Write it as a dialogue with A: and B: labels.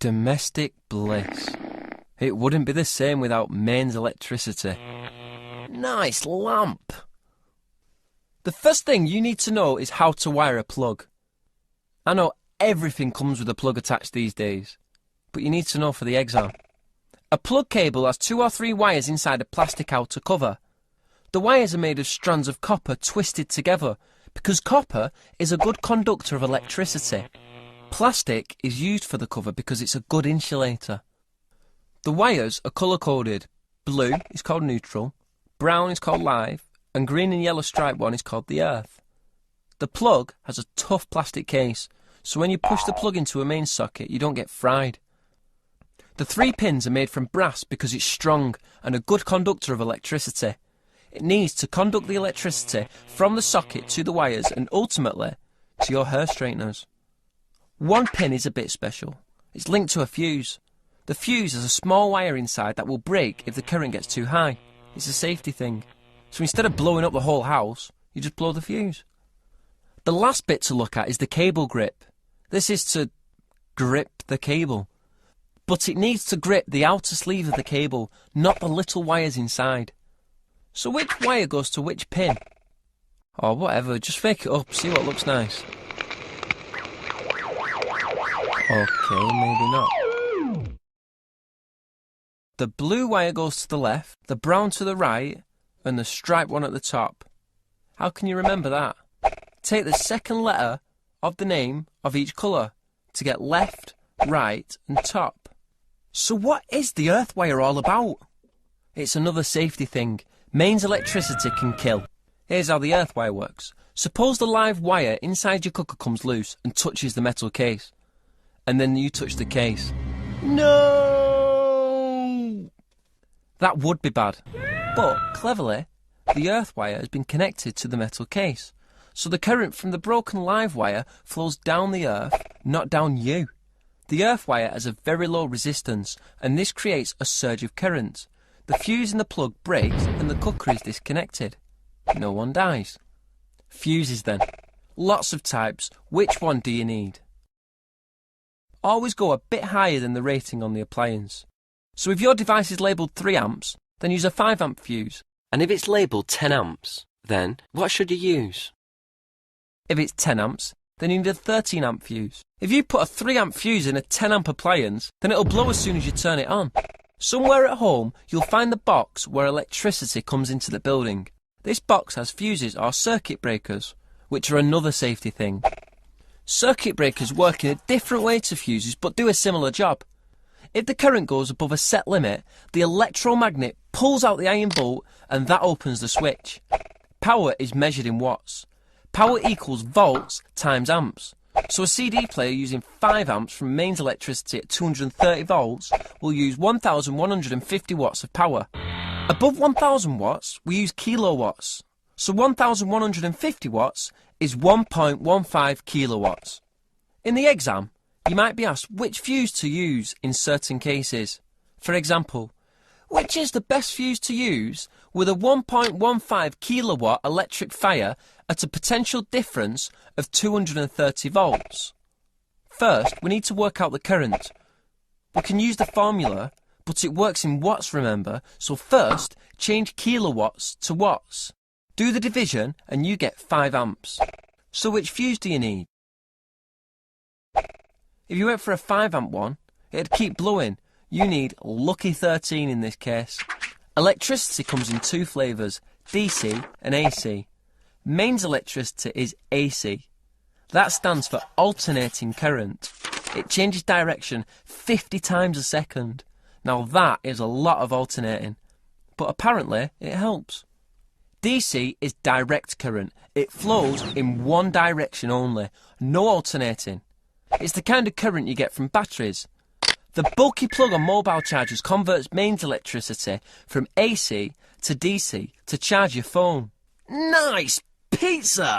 A: Domestic bliss. It wouldn't be the same without mains electricity. Nice lamp! The first thing you need to know is how to wire a plug. I know everything comes with a plug attached these days, but you need to know for the exam. A plug cable has 2 or 3 wires inside a plastic outer cover. The wires are made of strands of copper twisted together, because copper is a good conductor of electricity. Plastic is used for the cover because it's a good insulator. The wires are colour-coded. Blue is called neutral, brown is called live, and green and yellow striped one is called the earth. The plug has a tough plastic case, so when you push the plug into a main socket, you don't get fried. The 3 pins are made from brass because it's strong and a good conductor of electricity. It needs to conduct the electricity from the socket to the wires and ultimately to your hair straighteners. 1 pin is a bit special. It's linked to a fuse. The fuse has a small wire inside that will break if the current gets too high. It's a safety thing. So instead of blowing up the whole house, you just blow the fuse. The last bit to look at is the cable grip. This is to grip the cable. But it needs to grip the outer sleeve of the cable, not the little wires inside. So which wire goes to which pin? Or whatever, just fake it up, see what looks nice. Okay, maybe not. The blue wire goes to the left, the brown to the right, and the striped one at the top. How can you remember that? Take the second letter of the name of each colour to get left, right, and top. So what is the earth wire all about? It's another safety thing. Mains electricity can kill. Here's how the earth wire works. Suppose the live wire inside your cooker comes loose and touches the metal case. And then you touch the case. No! That would be bad. But, cleverly, the earth wire has been connected to the metal case. So the current from the broken live wire flows down the earth, not down you. The earth wire has a very low resistance, and this creates a surge of current. The fuse in the plug breaks and the cooker is disconnected. No one dies. Fuses then. Lots of types. Which one do you need? Always go a bit higher than the rating on the appliance. So if your device is labelled 3 amps, then use a 5 amp fuse. And if it's labelled 10 amps, then what should you use? If it's 10 amps, then you need a 13 amp fuse. If you put a 3 amp fuse in a 10 amp appliance, then it'll blow as soon as you turn it on. Somewhere at home, you'll find the box where electricity comes into the building. This box has fuses or circuit breakers, which are another safety thing. Circuit breakers work in a different way to fuses but do a similar job. If the current goes above a set limit, the electromagnet pulls out the iron bolt and that opens the switch. Power is measured in watts. Power equals volts times amps. So a CD player using 5 amps from mains electricity at 230 volts will use 1,150 watts of power. Above 1,000 watts, we use kilowatts. So 1,150 watts is 1.15 kilowatts. In the exam, you might be asked which fuse to use in certain cases. For example, which is the best fuse to use with a 1.15 kilowatt electric fire at a potential difference of 230 volts? First, we need to work out the current. We can use the formula, but it works in watts, remember, so first, change kilowatts to watts. Do the division and you get 5 amps. So which fuse do you need? If you went for a 5 amp one, it'd keep blowing. You need lucky 13 in this case. Electricity comes in 2 flavours, DC and AC. Mains electricity is AC. That stands for alternating current. It changes direction 50 times a second. Now that is a lot of alternating, but apparently it helps. DC is direct current. It flows in one direction only, no alternating. It's the kind of current you get from batteries. The bulky plug on mobile chargers converts mains electricity from AC to DC to charge your phone. Nice pizza!